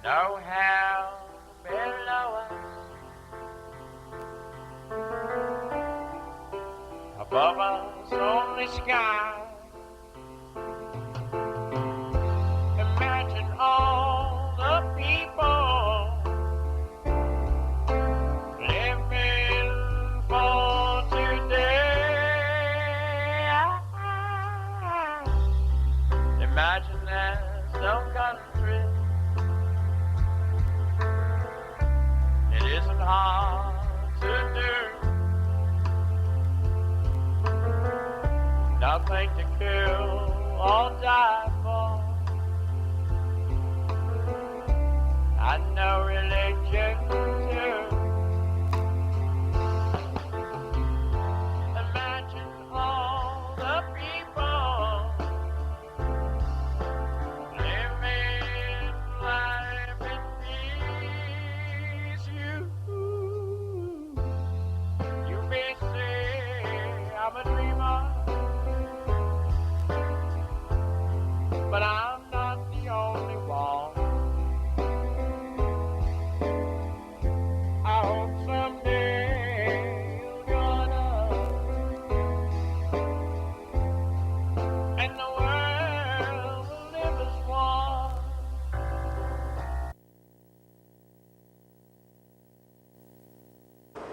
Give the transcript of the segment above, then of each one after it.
no hell below us. Above us only sky. Imagine all the people living for today. Imagine there's some country. It isn't hard to do. Nothing to kill or die for. And no religion too. Imagine all the people living life in peace. You may say I'm a dreamer, but I'm not the only one. I hope someday you'll join us, and the world will live as one.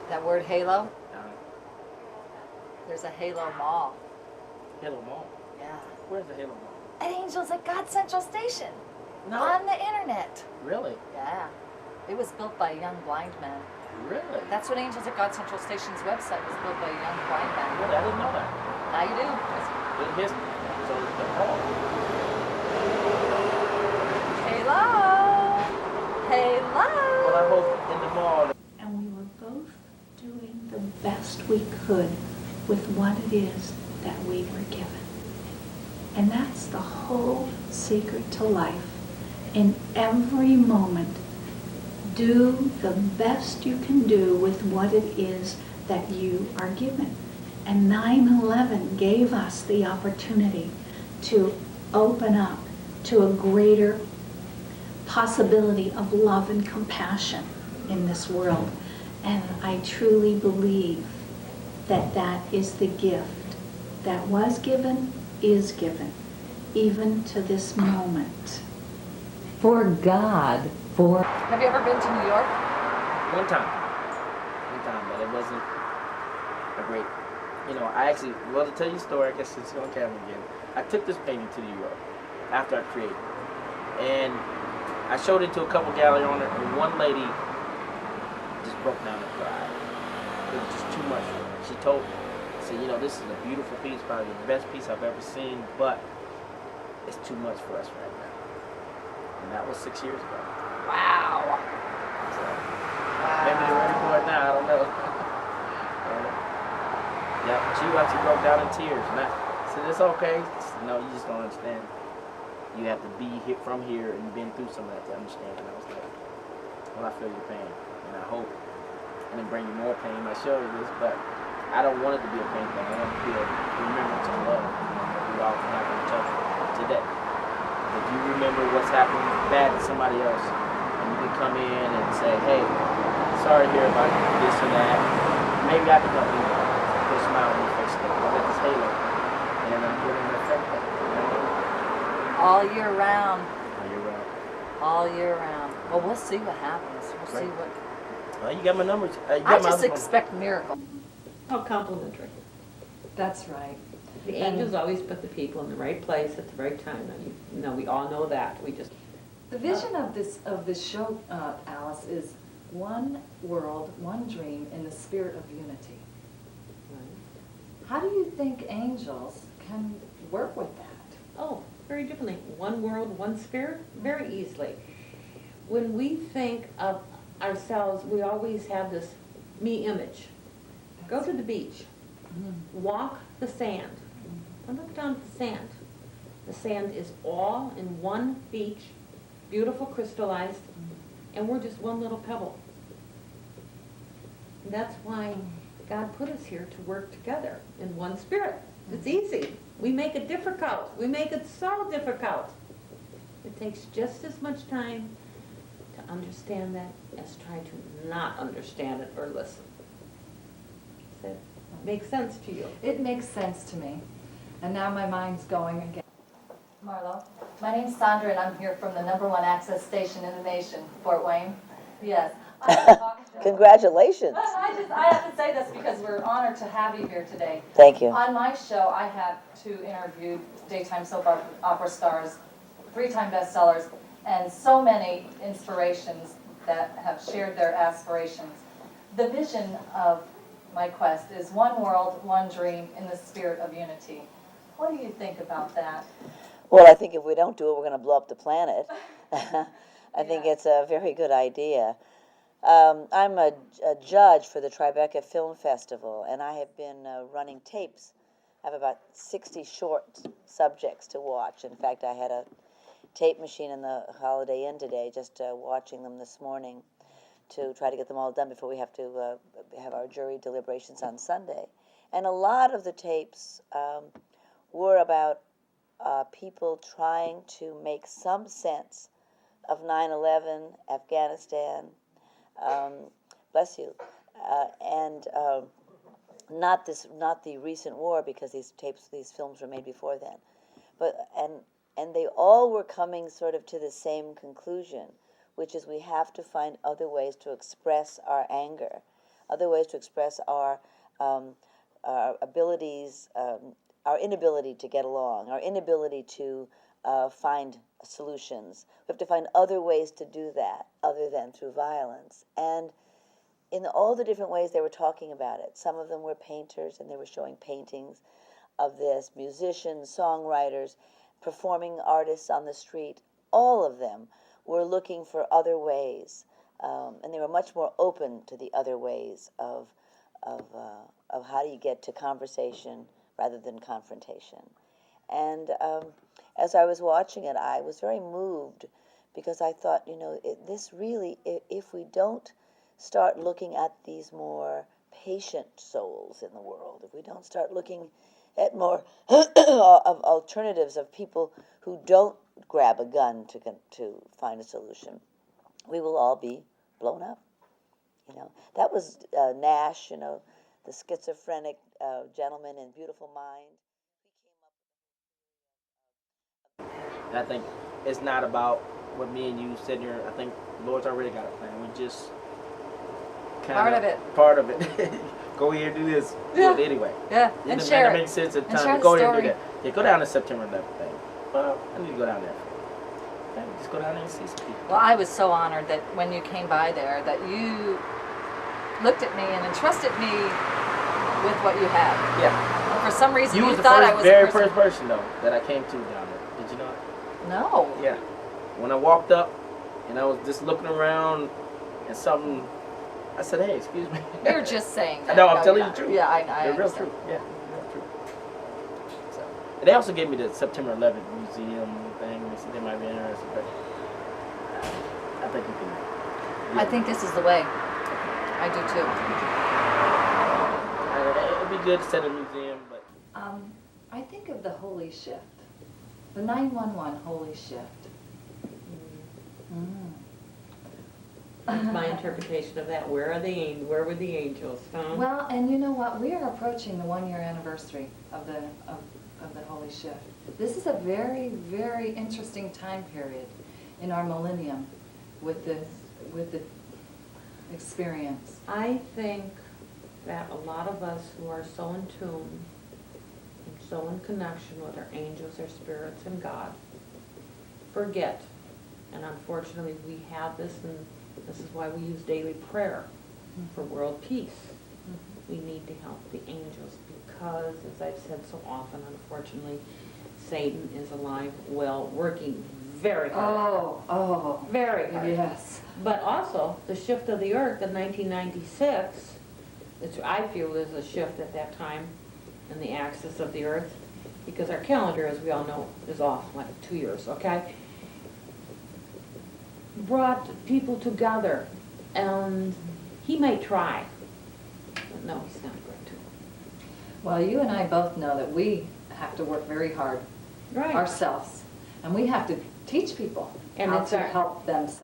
That word halo? There's a Halo Mall. Halo Mall? Yeah. Where's the Halo Mall? At Angels at God Central Station. No. On the internet. Really? Yeah. It was built by a young blind man. Really? That's what Angels at God Central Station's website was built by a young blind man. Really? I didn't know that. Now you do. That's good history. So it's the mall. Halo. Halo. Well, I hope in the mall. And we were both doing the best we could with what it is that we were given. And that's the whole secret to life. In every moment, do the best you can do with what it is that you are given. And 9/11 gave us the opportunity to open up to a greater possibility of love and compassion in this world. And I truly believe that that is the gift that was given, is given, even to this moment. For God, for... Have you ever been to New York? One time, but it wasn't a great, I actually, well, to tell you a story, I guess it's on camera again. I took this painting to New York after I created it. And I showed it to a couple gallery owners, and one lady just broke down and cried. It was just too much for her. She told me, said, this is a beautiful piece, probably the best piece I've ever seen, but it's too much for us right now. And that was 6 years ago. Wow. So, maybe they're ready for it now, I don't know. Yeah, she actually broke down in tears. And I said, it's okay. She said, no, you just don't understand. You have to be here from here and you've been through some of that to understand. And I was like, well, I feel your pain. And I hope I didn't bring you more pain by showing you this, but I don't want it to be a pain thing. I want it to be a remembrance of love. We all can have each other today. If you remember what's happened bad to somebody else, and you can come in and say, hey, sorry to hear about this or that. Maybe I can help you. Put a smile on your face today. I'll let this halo. And I'm getting an effect of it. All year round. All year round. All year round. Well, we'll see what happens. We'll see what... Well, you got my numbers. You got I my just other phone. expect miracles. How complimentary. That's right. The angels always put the people in the right place at the right time. We all know that. We just... The vision of this show, Alice, is one world, one dream in the spirit of unity. How do you think angels can work with that? Oh, very differently. One world, one spirit, very easily. When we think of ourselves, we always have this me image. Go to the beach, walk the sand, and look down at the sand. The sand is all in one beach, beautiful crystallized, and we're just one little pebble. And that's why God put us here to work together in one spirit. It's easy. We make it difficult. We make it so difficult. It takes just as much time to understand that as try to not understand it or listen. Does that make sense to you? It makes sense to me. And now my mind's going again. Marlo, my name's Sandra, and I'm here from the #1 access station in the nation, Fort Wayne. Yes. I have to talk to- Congratulations. I have to say this because we're honored to have you here today. Thank you. On my show, I have 2 interviewed daytime soap opera stars, 3-time bestsellers, and so many inspirations that have shared their aspirations. The vision of my quest is one world, one dream in the spirit of unity. What do you think about that? Well, I think if we don't do it, we're going to blow up the planet. I think Yeah. it's a very good idea. I'm a judge for the Tribeca Film Festival, and I have been running tapes. I have about 60 short subjects to watch. In fact, I had a tape machine in the Holiday Inn today, just watching them this morning to try to get them all done before we have to have our jury deliberations on Sunday. And a lot of the tapes were about people trying to make some sense of 9/11, Afghanistan, bless you, and not the recent war, because these films were made before then, but and they all were coming sort of to the same conclusion, which is we have to find other ways to express our anger, other ways to express our abilities, our inability to get along, our inability to find solutions. We have to find other ways to do that other than through violence. And in all the different ways they were talking about it, some of them were painters and they were showing paintings of this, musicians, songwriters, performing artists on the street, all of them were looking for other ways, and they were much more open to the other ways of how do you get to conversation rather than confrontation. And as I was watching it, I was very moved because I thought, this really, if we don't start looking at these more patient souls in the world, if we don't start looking at more of alternatives of people who don't grab a gun to find a solution, we will all be blown up. That was Nash, the schizophrenic gentleman in Beautiful Mind. And I think it's not about what me and you sitting here. I think the Lord's already got a plan. We just Part of it. Part of it. Go here, do this. Yeah. Do it anyway. Yeah, It and doesn't share make it. sense at And time share to the go here and do story. that. Yeah, go down to September 11th thing. Well, I need to go down there. Okay, just go down there and see some people. Well, I was so honored that when you came by there, that you looked at me and entrusted me with what you had. Yeah. And for some reason, You you was the thought I first, was very a person. first person though that I came to down there. Did you know that? No. Yeah. When I walked up and I was just looking around and something, I said, "Hey, excuse me." You're just saying that. No, I'm telling you're you the not. truth. Yeah, I The real understand. truth. Yeah, real truth. So, and they also gave me the September 11th museum thing. They said they might be interested, but I think you can. Yeah. I think this is the way. I do too. It'd be good to set a museum, but I think of the holy shift, the 911 holy shift. That's my interpretation of that. Where were the angels? Huh? Well, and you know what? We are approaching the 1-year anniversary of the holy shift. This is a very, very interesting time period in our millennium with the experience. I think that a lot of us who are so in tune and so in connection with our angels, our spirits, and God forget. And unfortunately, we have this, and this is why we use daily prayer for world peace. We need to help the angels because, as I've said so often, unfortunately, Satan is alive, well, working very hard. Oh, Very hard. yes. But also, the shift of the earth in 1996, which I feel is a shift at that time in the axis of the earth, because our calendar, as we all know, is off like 2 years, okay? Brought people together, and he may try, but no, he's not going to. Well, you and I both know that we have to work very hard Right. ourselves, and we have to teach people And how it's to our- help themselves.